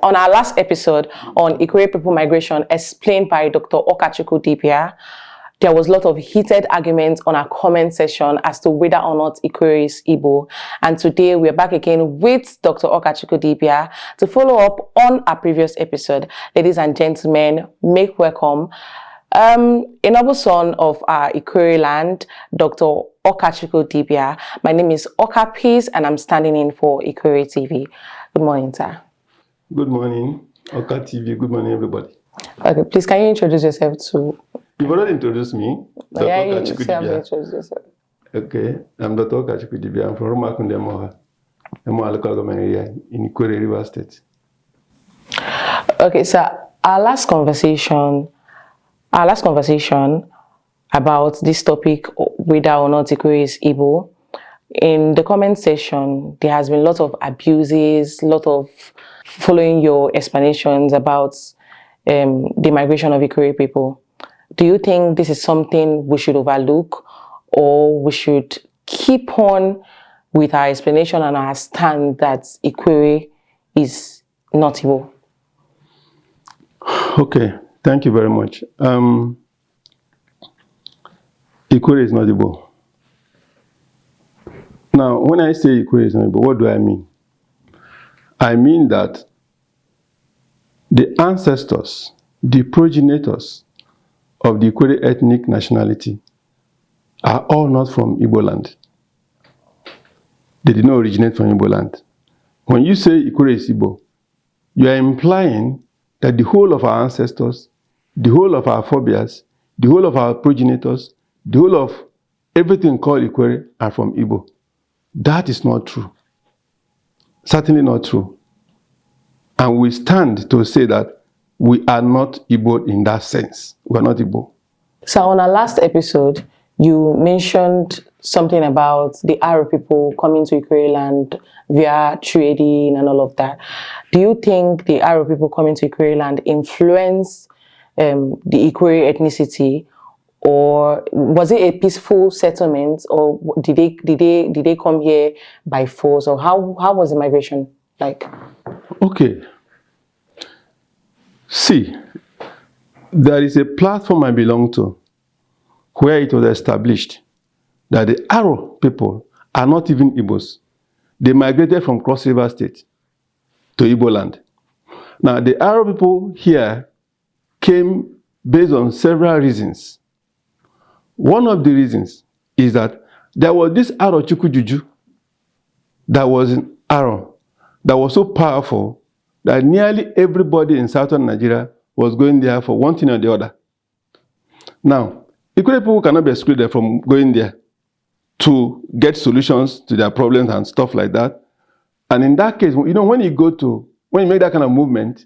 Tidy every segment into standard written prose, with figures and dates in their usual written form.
on our last episode on Ikwerre people migration explained by Dr. Okachukwu Dibia, there was a lot of heated arguments on our comment section as to whether or not Ikwerre is Igbo. And today we're back again with Dr. Okachukwu Dibia to follow up on our previous episode. Ladies and gentlemen, make welcome a noble son of our Ikwerre land, Dr. Okachukwu Dibia. My name is Oka Peace and I'm standing in for Ikwerre TV. Good morning, sir. Good morning, Oka TV. Good morning, everybody. Okay, please, can you introduce yourself to... You've already introduced me. Yeah, you introduce yourself. Okay, I'm Dr. Okachukwu Dibia. I'm from Rumakunde Emoha local government area in Ikwerre, River State. Okay, so our last conversation about this topic, whether or not Ikwerre is Igbo, in the comment section, there has been a lot of abuses, a lot of following your explanations about the migration of Ikwerre people. Do you think this is something we should overlook, or we should keep on with our explanation and our stand that Ikwerre is not Igbo? Okay, thank you very much. Ikwerre is not Igbo. Now, when I say Ikwerre is not Igbo, what do I mean? I mean that the ancestors, the progenitors of the Ikwerre ethnic nationality are all not from Igbo land. They did not originate from Igbo land. When you say Ikwerre is Igbo, you are implying that the whole of our ancestors, the whole of our forebears, the whole of our progenitors, the whole of everything called Ikwerre are from Igbo. That is not true. Certainly not true. And we stand to say that we are not Igbo in that sense. We are not Igbo. So on our last episode, you mentioned something about the Arab people coming to Ikwerre land via trading and all of that. Do you think the Arab people coming to Ikwerre land influenced the Ikwerre ethnicity, or was it a peaceful settlement, or did they come here by force, or how was the migration like? Okay. See, there is a platform I belong to where it was established that the Arab people are not even Igbos. They migrated from Cross River State to Igbo land. Now, the Arab people here came based on several reasons. One of the reasons is that there was this Arochukwu Juju that was in Aro that was so powerful that nearly everybody in southern Nigeria was going there for one thing or the other. Now, Ikwerre people cannot be excluded from going there to get solutions to their problems and stuff like that. And in that case, you know, when you make that kind of movement,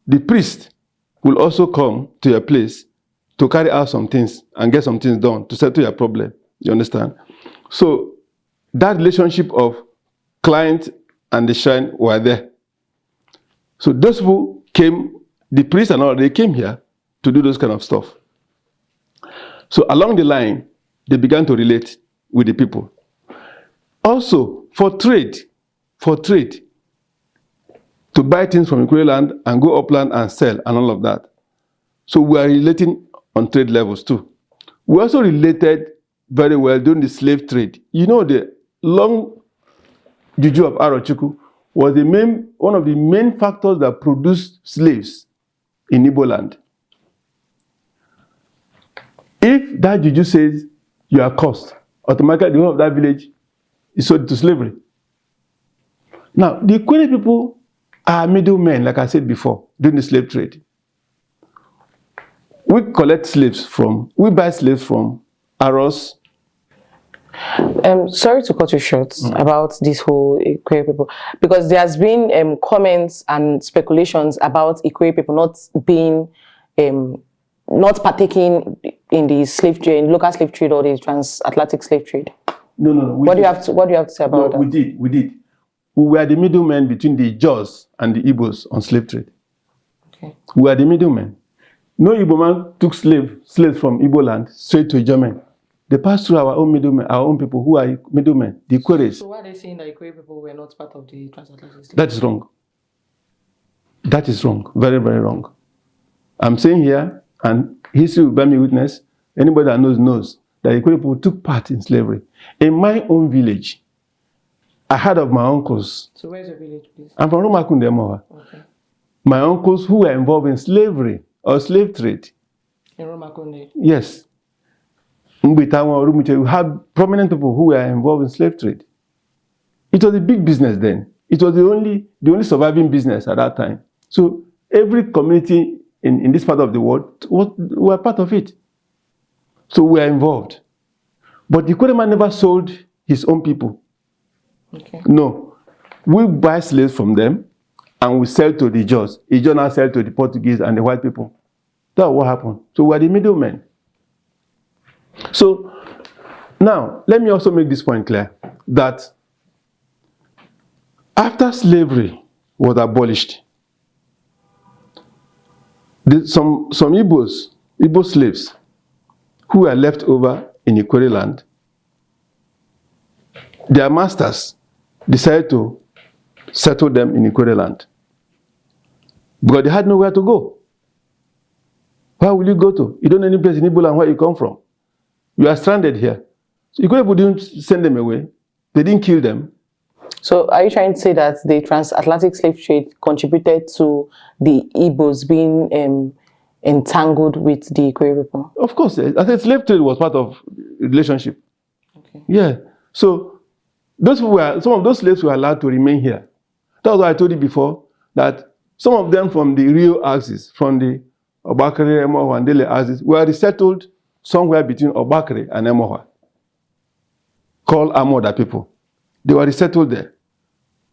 the priest will also come to your place to carry out some things and get some things done to settle your problem. You understand? So that relationship of client and the shrine were there. So those who came, the priests and all, they came here to do those kind of stuff. So along the line, they began to relate with the people. Also, for trade, to buy things from Ikwerre land and go upland and sell and all of that. So we are relating on trade levels too. We also related very well during the slave trade. You know, the long juju of Arochukwu was one of the main factors that produced slaves in Igbo land. If that juju says you are cursed, automatically the whole of that village is sold to slavery. Now, the Ikwerre people are middlemen, like I said before, during the slave trade. We buy slaves from Aros. Sorry to cut you short about this whole Ikwerre people, because there has been comments and speculations about Ikwerre people not partaking in the slave trade, in local slave trade or the transatlantic slave trade. No. What do you have to say about that? We did. We were the middlemen between the Jaws and the Igbos on slave trade. Okay. We were the middlemen. No Igbo man took slaves from Igbo land straight to Germany. They passed through our own middlemen, our own people who are middlemen, the Ikwerres. So why are they saying that Ikwerre people were not part of the transatlantic slave? That is wrong. That is wrong, very, very wrong. I'm saying here, and history will bear me witness, anybody that knows that Ikwerre people took part in slavery. In my own village, I heard of my uncles. So where's your village, please? I'm from Romakunde Emoha. Okay. My uncles who were involved in slavery or slave trade. In Romakunde? Yes. We had prominent people who were involved in slave trade. It was a big business then. It was the only surviving business at that time. So every community in this part of the world were part of it. So we are involved. But the Ikwerre man never sold his own people. Okay. No. We buy slaves from them and we sell to the Jaws. The Jaws now sell to the Portuguese and the white people. That's what happened. So we are the middlemen. So now, let me also make this point clear, that after slavery was abolished, some Igbo slaves who were left over in Ikwerre land, their masters decided to settle them in Ikwerre land because they had nowhere to go. Where will you go to? You don't know any place in Igbo land where you come from. You are stranded here. So Ikwerre didn't send them away. They didn't kill them. So are you trying to say that the transatlantic slave trade contributed to the Igbos being entangled with the Ikwerre people? Of course. I said slave trade was part of the relationship. Okay. Yeah. So some of those slaves were allowed to remain here. That was why I told you before that some of them from the Rio axis, from the Obakere, Emoha, and Dele axis, were resettled somewhere between Obakere and Emoha, called Amoda people. They were resettled there.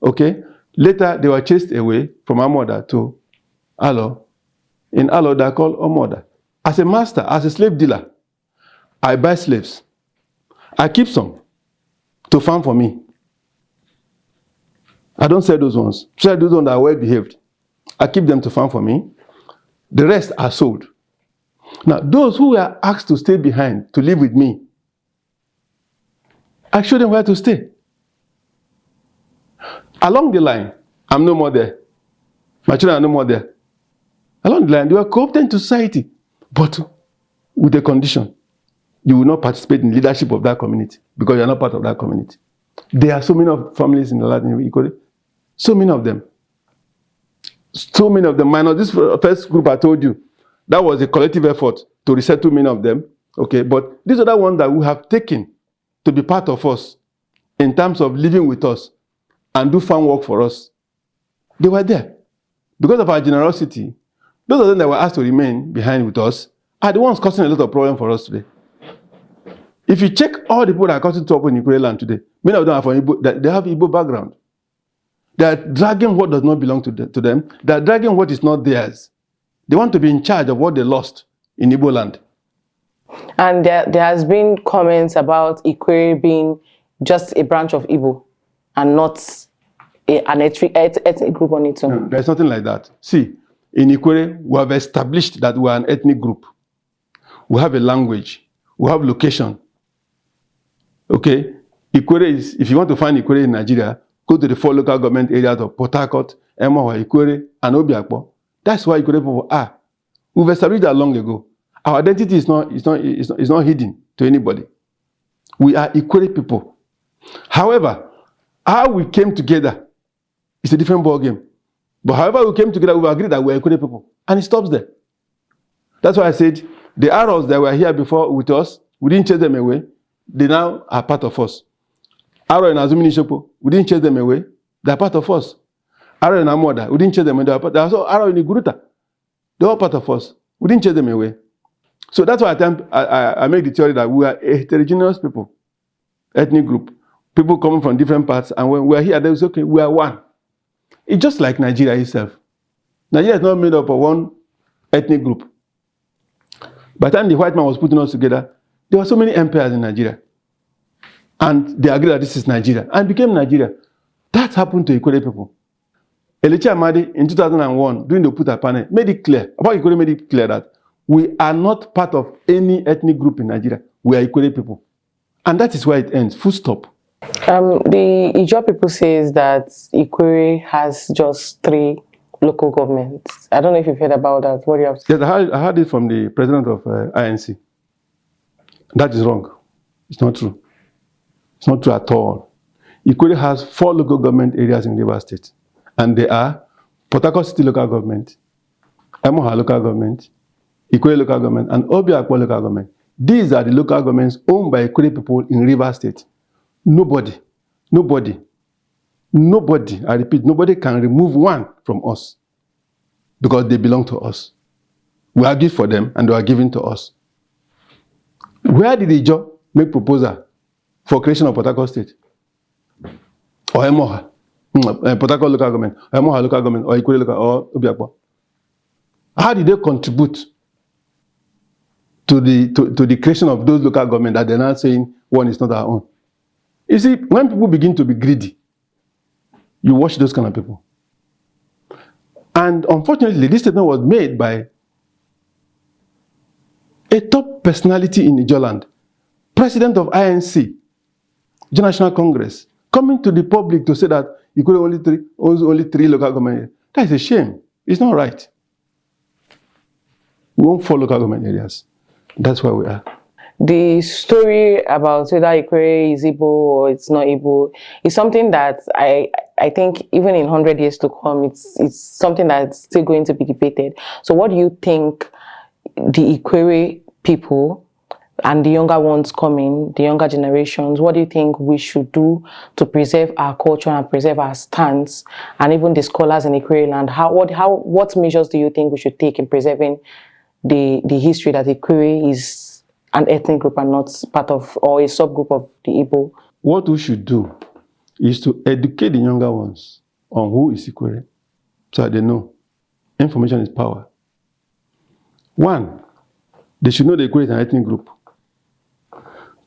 Okay? Later, they were chased away from Amoda to Alo. In Alo, they are called Omoda. As a master, as a slave dealer, I buy slaves. I keep some to farm for me. I don't sell those ones. Sell those ones that are well behaved. I keep them to farm for me. The rest are sold. Now, those who were asked to stay behind, to live with me, I show them where to stay. Along the line, I'm no more there. My children are no more there. Along the line, they were co-opted into society, but with a condition. You will not participate in leadership of that community because you are not part of that community. There are so many families in the land in Ikwerre. So many of them. So many of them. Minus this first group I told you, that was a collective effort to resettle many of them. Okay, but these are the ones that we have taken to be part of us in terms of living with us and do farm work for us. They were there. Because of our generosity, those of them that were asked to remain behind with us are the ones causing a lot of problem for us today. If you check all the people that are causing trouble in Ikwerre land today, many of them are from Igbo, they have Igbo background. They are dragging what does not belong to them. They are dragging what is not theirs. They want to be in charge of what they lost in Igbo land. And there has been comments about Ikwerre being just a branch of Igbo and not an ethnic group on its own. No, there's nothing like that. See, in Ikwerre, we have established that we are an ethnic group. We have a language. We have location. Okay? Ikwerre is, if you want to find Ikwerre in Nigeria, go to the 4 local government areas of Port Harcourt, Emoha, Ikwerre, and Obiakpo. That's why Ikwerre people are. We've established that long ago. Our identity is not hidden to anybody. We are Ikwerre people. However, how we came together is a different ballgame. But however we came together, we agreed that we are Ikwerre people. And it stops there. That's why I said the arrows that were here before with us, we didn't chase them away. They now are part of us. Arrow in Azumini Shopo, we didn't chase them away. They are part of us. Arrow in Amoda, we didn't chase them away. They are also arrow in Iguruta. They are all part of us. We didn't chase them away. So that's why I make the theory that we are a heterogeneous people, ethnic group. People coming from different parts, and when we are here, they say, okay, we are one. It's just like Nigeria itself. Nigeria is not made up of one ethnic group. By the time the white man was putting us together, there were so many empires in Nigeria. And they agreed that this is Nigeria, and became Nigeria. That happened to Ikwerre people. Elechi Amadi in 2001, during the Oputa panel, made it clear, about Ikwerre made it clear that we are not part of any ethnic group in Nigeria. We are Ikwerre people. And that is where it ends, full stop. The Ijaw people says that Ikwerre has just 3 local governments. I don't know if you've heard about that. What do you have to say? Yes, I heard it from the president of INC. That is wrong. It's not true. It's not true at all. Ikwerre has 4 local government areas in Rivers State, and they are Port Harcourt City Local Government, Emoha Local Government, Ikwerre Local Government, and Obiakpo Local Government. These are the local governments owned by Ikwerre people in Rivers State. Nobody, I repeat, nobody can remove one from us because they belong to us. We argued for them and they were given to us. Where did Ijo make proposal for creation of Port Harcourt State? Or Emoha, Port Harcourt Local Government, or Emoha Local Government, or Ikwerre Local, or Obiakpo? How did they contribute to the creation of those local governments that they're now saying one is not our own? You see, when people begin to be greedy, you watch those kind of people. And unfortunately, this statement was made by a top personality in Ijoland, president of INC, Joint National Congress, coming to the public to say that Ikwerre owns only 3 local government. That is a shame. It's not right. We own 4 local government areas. That's where we are. The story about whether Ikwerre is Igbo or it's not Igbo is something that I think even in 100 years to come, it's something that's still going to be debated. So what do you think the Ikwerre people and the younger ones coming, the younger generations, what do you think we should do to preserve our culture and preserve our stance, and even the scholars in Ikwerre land? What measures do you think we should take in preserving the history that Ikwerre is an ethnic group and not part of or a subgroup of the Igbo? What we should do is to educate the younger ones on who is Ikwerre, so that they know information is power. 1, they should know the Ikwerre is an ethnic group.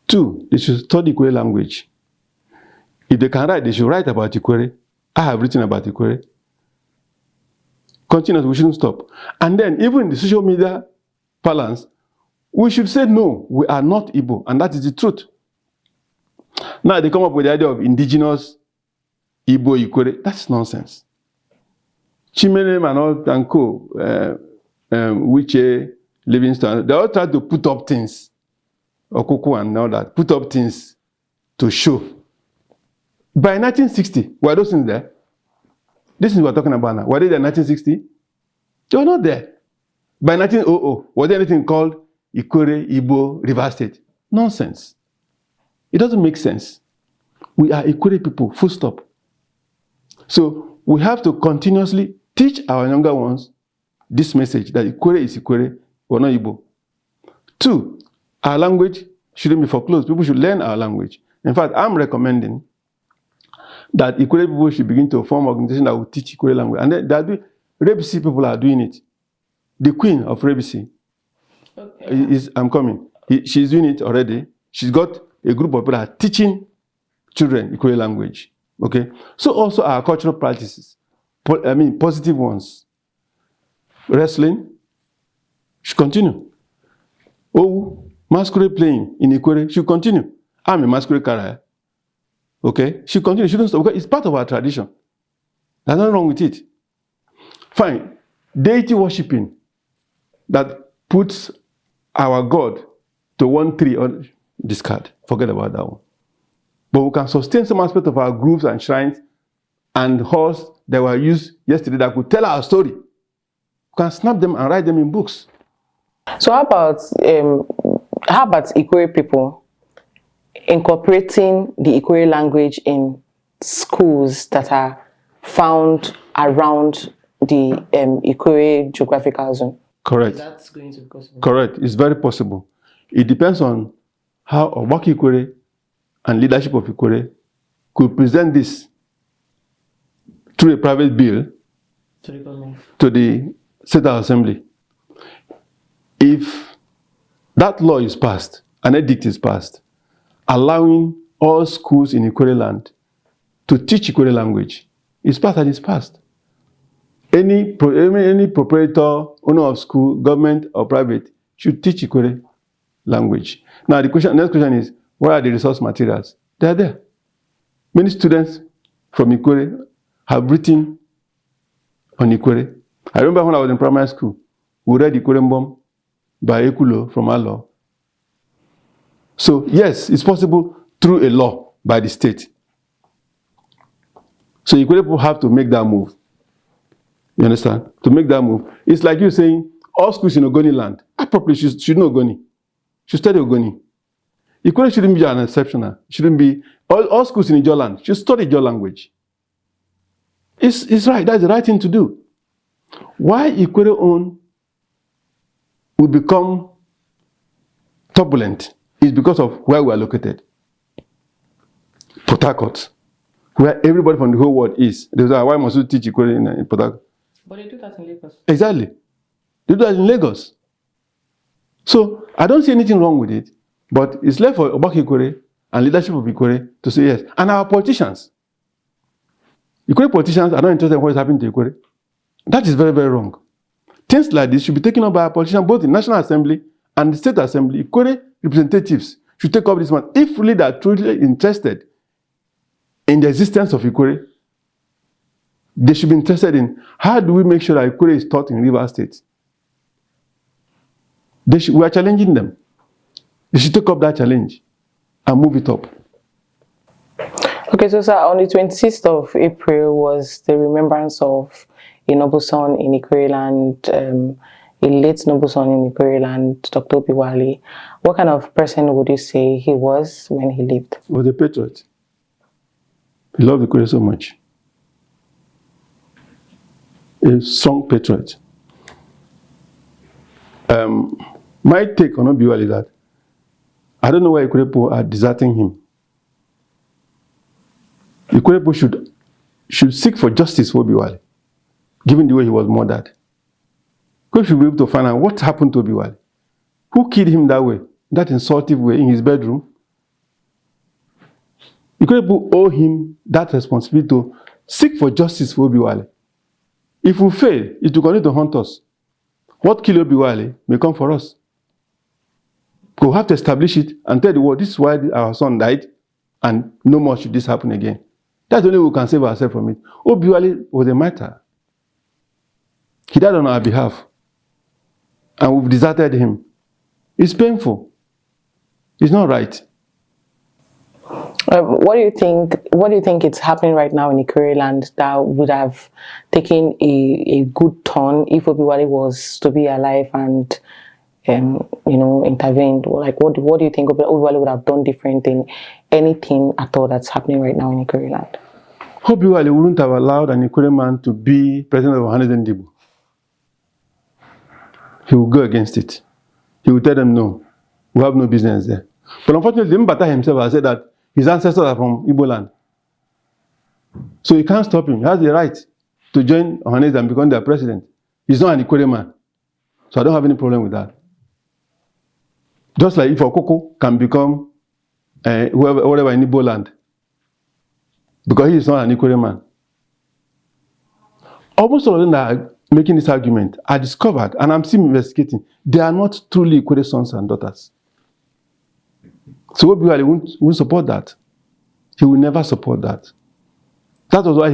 2, they should study Ikwerre language. If they can write, they should write about Ikwerre. I have written about Ikwerre. Continuous, we shouldn't stop. And then, even in the social media balance, we should say, no, we are not Igbo, and that is the truth. Now they come up with the idea of indigenous Igbo Ikwerre. That's nonsense. Chimene, Manol, Tanko, Wiche, Livingston, they all try to put up things, Okoko and all that, put up things to show. By 1960, were those things there? This is what we're talking about now. Were they there in 1960? They were not there. By 1900, was there anything called Ikwerre, Igbo, Rivers State? Nonsense. It doesn't make sense. We are Ikwerre people, full stop. So we have to continuously teach our younger ones this message that Ikwerre is Ikwerre, we're not Igbo. 2, our language shouldn't be foreclosed. People should learn our language. In fact, I'm recommending that Ikwerre people should begin to form organizations that will teach Ikwerre language. And then Rebisi people are doing it. The queen of Rebisi is, I'm coming. She's doing it already. She's got a group of people that are teaching children Ikwerre language. Okay? So also our cultural practices, positive ones. Wrestling should continue. Oh, masquerade playing in Ikwerre should continue. I'm a masquerade career. Okay? Should continue, shouldn't stop. It's part of our tradition. There's nothing wrong with it. Fine. Deity worshipping that puts our God to one tree or discard. Forget about that one. But we can sustain some aspect of our groves and shrines and halls that were used yesterday that could tell our story. We can snap them and write them in books. So how about Ikwerre people incorporating the Ikwerre language in schools that are found around the Ikwerre geographical zone? Correct. That's going to be possible. Correct. It's very possible. It depends on how Obaki Ikwerre and leadership of Ikwerre could present this through a private bill to the State Assembly. If that law is passed, an edict is passed, allowing all schools in Ikwerre land to teach Ikwerre language, it's passed and it's passed. Any proprietor, owner of school, government or private, should teach Ikwerre language. Now the next question is, where are the resource materials? They are there. Many students from Ikwerre have written on Ikwerre. I remember when I was in primary school, we read Ikwerre Bomb by Ekulo from Alo. So yes, it's possible through a law by the state. So Ikwerre people have to make that move. You understand? To make that move. It's like you saying, all schools in Ogoni land, appropriately should know Ogoni. Should study Ogoni. Ikwerre shouldn't be an exceptional. Shouldn't be, all schools in Ijaw land should study Ijaw language. It's right, that's the right thing to do. Why Ikwerre own will become turbulent is because of where we are located. Port Harcourt, where everybody from the whole world is. They say, why must you teach Ikwerre in Port Harcourt? But they do that in Lagos. Exactly. They do that in Lagos. So I don't see anything wrong with it, but it's left for Obak Ikwerre and leadership of Ikwerre to say yes. And our politicians. Ikwerre politicians are not interested in what is happening to Ikwerre. That is very, very wrong. Things like this should be taken up by our politicians, both in National Assembly and the State Assembly. Ikwerre representatives should take up this matter. If really they are truly interested in the existence of Ikwerre, they should be interested in how do we make sure that Ikwerre is taught in Rivers State. We are challenging them. They should take up that challenge and move it up. Okay, so sir, on the 26th of April was the remembrance of a noble son in Ikwerre land, a late noble son in Ikwerre land, Dr. Obiwale. What kind of person would you say he was when he lived? He was a patriot. He loved Ikwerre so much. A strong patriot. My take on Obiwale is that I don't know why Ikwerre people are deserting him. Ikwerre people should seek for justice for Obiwale, given the way he was murdered. We should be able to find out what happened to Obiwale. Who killed him that way, that insultive way, in his bedroom? Ikwerre people owe him that responsibility to seek for justice for Obiwale. If we fail, it will continue to haunt us. What killed Obiwale may come for us. We'll have to establish it and tell the world, this is why our son died, and no more should this happen again. That's the only way we can save ourselves from it. Obiwale was a martyr. He died on our behalf. And we've deserted him. It's painful. It's not right. What do you think? What do you think is happening right now in Ikwerre land that would have taken a good turn if Obiwale was to be alive and intervened? Like, what do you think Obiwale would have done different in anything at all that's happening right now in Ikwerre land? Obiwale wouldn't have allowed an Ikwerre man to be president of Ohanezen Digbo. He will go against it. He will tell them no. We have no business there. But unfortunately, Mbata himself has said that his ancestors are from Igbo land. So you can't stop him. He has the right to join Ohanezen and become their president. He's not an Ikwerre man. So I don't have any problem with that. Just like if Okoko can become whatever in Igbo land. Because he is not an Ikwerre man. Almost all of them that are making this argument are discovered, and I'm still investigating, they are not truly Ikwerre sons and daughters. So Obiwale won't support that. He will never support that. That was why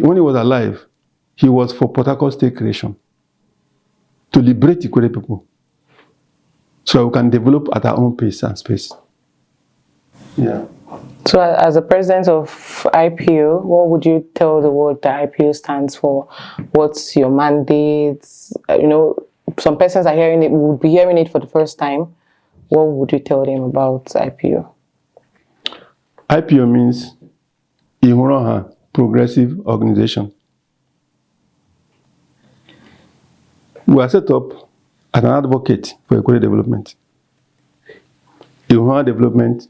when he was alive, he was for Port Harcourt state creation. To liberate Ikwerre people. So that we can develop at our own pace and space. Yeah. So as the president of IPO, what would you tell the world that IPO stands for? What's your mandate? Some persons are hearing it, would be hearing it for the first time. What would you tell them about IPO? IPO means Ihuraha Progressive Organization. We are set up as an advocate for Ikwerre development. Ihuraha development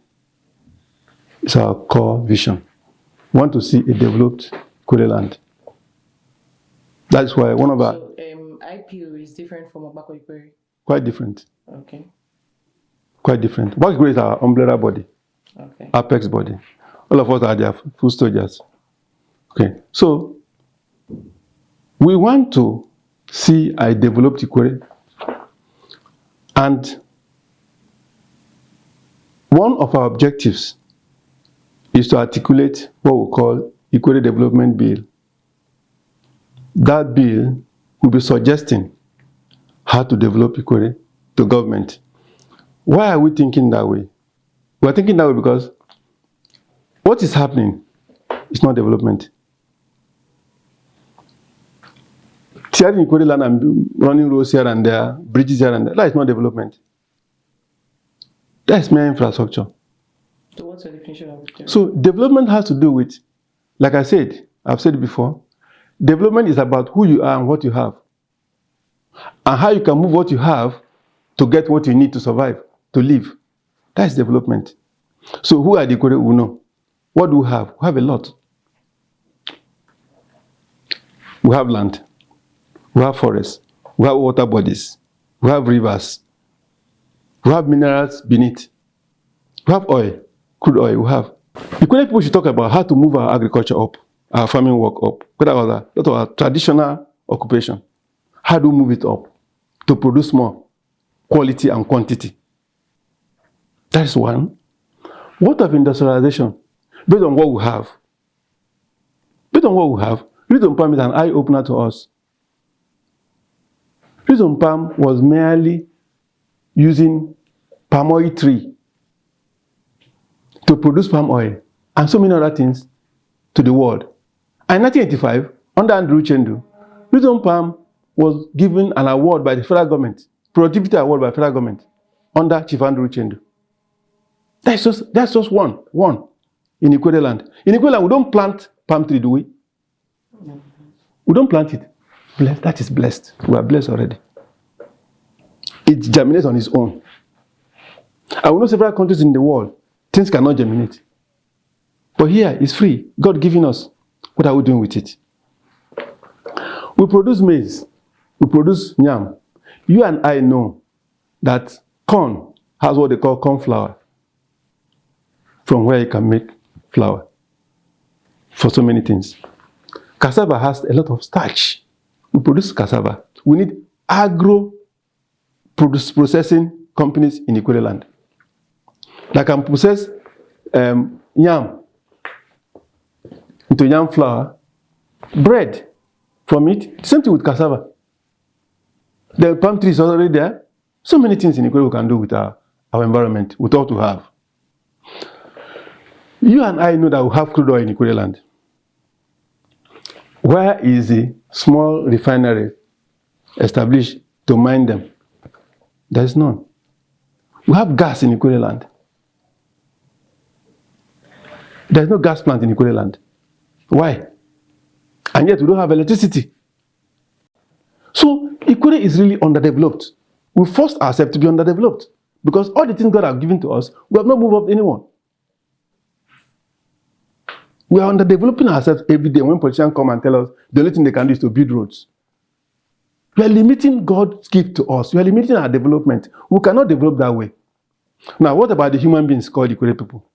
is our core vision. We want to see a developed Ikwerre land. That's why one of our... So IPO is different from Obako Ikwerre? Quite different. Okay. Quite different. Obako Ikwerre is our umbrella body. Okay. Apex body. All of us are their full soldiers. Okay. So, we want to see a developed Ikwerre. And one of our objectives is to articulate what we call Ikwerre Development Bill that bill will be suggesting how to develop Ikwerre to government. Why are we thinking that way? We are thinking that way because what is happening is not development. Tearing Ikwerre land and running roads here and there, bridges here and there, that is not development. That is mere infrastructure. So what's the definition of development? So development has to do with, like I said, I've said it before, development is about who you are and what you have. And how you can move what you have to get what you need to survive, to live. That is development. So who are the Ikwerre who know? What do we have? We have a lot. We have land. We have forests. We have water bodies. We have rivers. We have minerals beneath. We have oil, crude oil. We have. Ikwerre people should talk about how to move our agriculture up, our farming work up. That was our traditional occupation. How do we move it up to produce more quality and quantity? That is one. What of industrialization? Based on what we have. Based on what we have, Rhythm Palm is an eye-opener to us. Rhythm Palm was merely using palm oil tree to produce palm oil and so many other things to the world. And in 1985, under Andrew Chendu, Rhythm Palm was given an award by the federal government, productivity award by the federal government, under Chief Andrew Chendu. That's just one in Ikwerre land. In Ikwerre land, we don't plant palm tree, do we? We don't plant it. That is blessed. We are blessed already. It germinates on its own. I know several countries in the world, things cannot germinate. But here, it's free. God giving us. What are we doing with it? We produce maize. We produce yam. You and I know that corn has what they call corn flour, from where you can make flour for so many things. Cassava has a lot of starch. We produce cassava. We need processing companies in Ikwerre land that can process yam into yam flour, bread from it. Same thing with cassava. The palm tree is already there. So many things in Ikwerre we can do with our environment, with what we have. You and I know that we have crude oil in Ikwerre land. Where is the small refinery established to mine them? There is none. We have gas in Ikwerre land. There is no gas plant in Ikwerre land. Why? And yet we don't have electricity. So Ikwerre is really underdeveloped. We forced ourselves to be underdeveloped because all the things God has given to us, we have not moved up anyone. We are underdeveloping ourselves every day when politicians come and tell us the only thing they can do is to build roads. We are limiting God's gift to us. We are limiting our development. We cannot develop that way. Now, what about the human beings called Ikwerre people?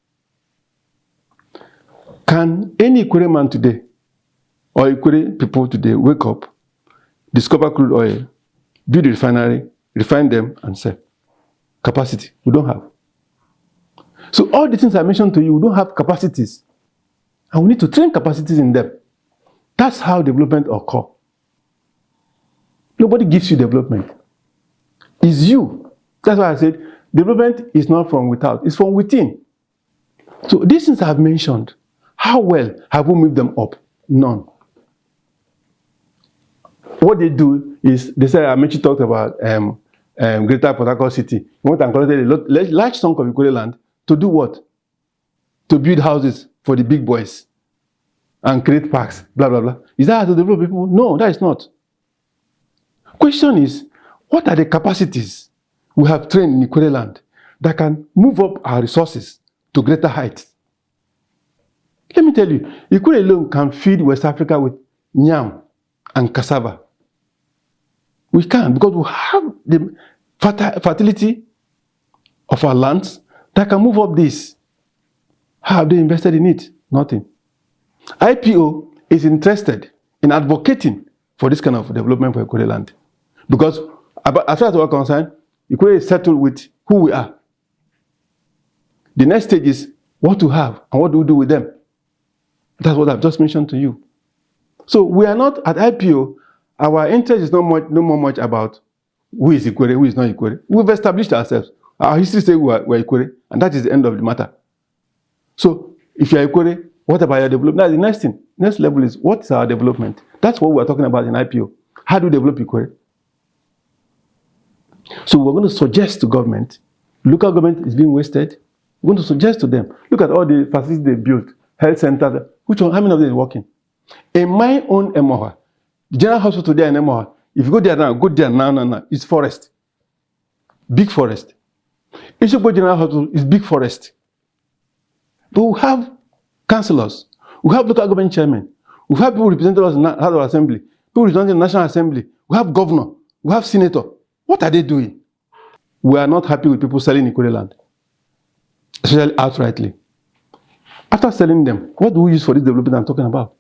Can any Ikwerre man today or Ikwerre people today wake up, discover crude oil, build a refinery, refine them, and sell? Capacity, we don't have. So all the things I mentioned to you, we don't have capacities. And we need to train capacities in them. That's how development occurs. Nobody gives you development. It's you. That's why I said development is not from without, it's from within. So these things I've mentioned, how well have we moved them up? None. What they do is, they say, Amechi talked about Greater Port Harcourt City. You want to encourage a large chunk of Ikwerre land to do what? To build houses for the big boys and create parks, blah, blah, blah. Is that how to develop people? No, that is not. Question is, what are the capacities we have trained in Ikwerre land that can move up our resources to greater heights? Let me tell you, Ikwerre alone can feed West Africa with yam and cassava. We can, because we have the fertility of our lands that can move up this. How have they invested in it? Nothing. IPO is interested in advocating for this kind of development for Ikwerre land. Because as far as we're concerned, Ikwerre is settled with who we are. The next stage is what to have and what do we do with them. That's what I've just mentioned to you. So we are not at IPO. Our interest is no more much about who is Ikwerre, who is not Ikwerre. We've established ourselves. Our history says we're Ikwerre, and that is the end of the matter. So if you're Ikwerre, what about your development? That's the next thing. Next level is, what is our development? That's what we're talking about in IPO. How do we develop Ikwerre? So we're going to suggest to government, local government is being wasted. We're going to suggest to them, look at all the facilities they built, health centers, how many of them is working? In my own Emoha, the general hospital there in Emoha, if you go there now, it's forest. Big forest. Ishoko General Hospital is big forest. But we have councillors, we have local government chairmen, we have people representing us in the House of Assembly, people representing the National Assembly, we have governor, we have senator. What are they doing? We are not happy with people selling Ikwerre land, especially outrightly. After selling them, what do we use for this development I'm talking about?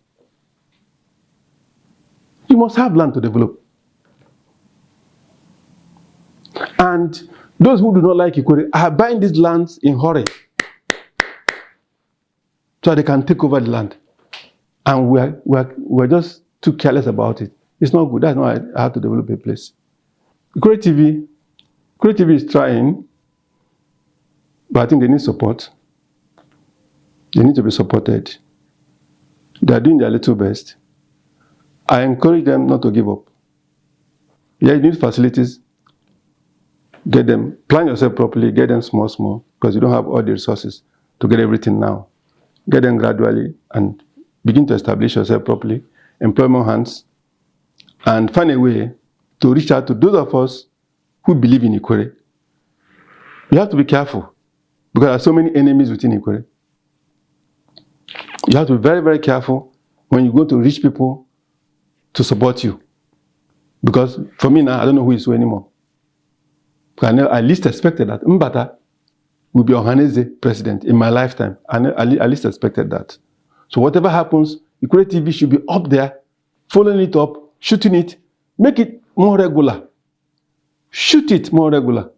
You must have land to develop. And those who do not like Ikwerre are buying these lands in hurry so they can take over the land. And we're just too careless about it. It's not good. That's not how to develop a place. Ikwerre TV is trying, but I think they need support. They need to be supported. They are doing their little best. I encourage them not to give up. Yeah, you need facilities. Get them, plan yourself properly, get them small, because you don't have all the resources to get everything now. Get them gradually and begin to establish yourself properly, employ more hands, and find a way to reach out to those of us who believe in Ikwerre. You have to be careful, because there are so many enemies within Ikwerre. You have to be very, very careful when you go to reach people to support you. Because for me now, I don't know who is who anymore. I least expected that Mbata will be Ohaneze president in my lifetime. I least expected that. So whatever happens, Ikwerre TV should be up there, following it up, shooting it, make it more regular. Shoot it more regular.